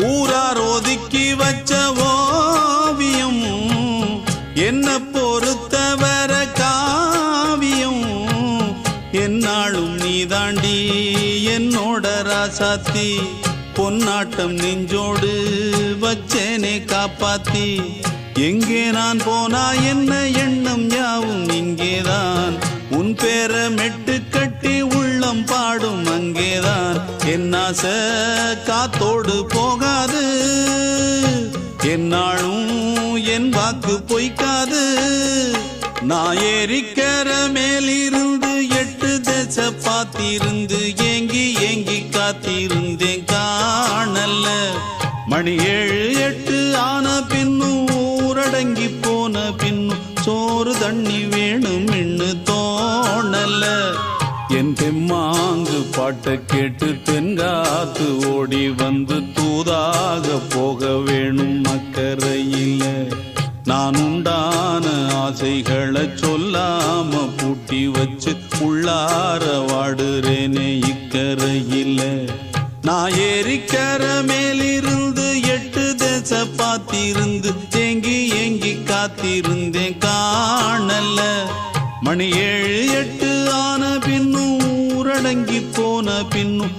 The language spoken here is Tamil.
ஊரார் ஒதுக்கி வச்ச ஓவியம் என்ன பொறுத்தவர காவியம் என்னாலும் நீதாண்டி என்னோட ராசாத்தி பொன்னாட்டம் நெஞ்சோடு வச்சேனே காப்பாத்தி எங்கே நான் போனா என்ன எண்ணம் யாவும் இங்கேதான் உன் பேர மெட்டு கட்டி உள்ளம் பாடும் அங்கேதான் என் ஆசை காத்தோடு போகாது என்னாலும் என் வாக்கு பொய்க்காது நான் ஏறிக்கிற மேலிருந்து 8 தேச பாத்திருந்து ஏங்கி ஏங்கி காத்திருந்தேன் காணல்ல மணி 7 8 ஆன பின்னும் ஊரடங்கி போன பின்னும் சோறு தண்ணி வேணும் இன்னு தோணல என் தெம்மாங்கு பாட்டை கேட்டு தென்காத்து ஓடி வந்து தூதாக போக வேணும் அக்கறையில நான் உண்டான ஆசைகளை சொல்லாம பூட்டி வச்சு உள்ளார வாடுறேனே இக்கரையில நான் ஏறிக்கிற மேலிருந்து 8 தேச பாத்திருந்து ஏங்கி ஏங்கி காத்திருந்தேன் காணல மணி 7 8 ஆன பின்னும் ஊரடங்கி போன பின்னும்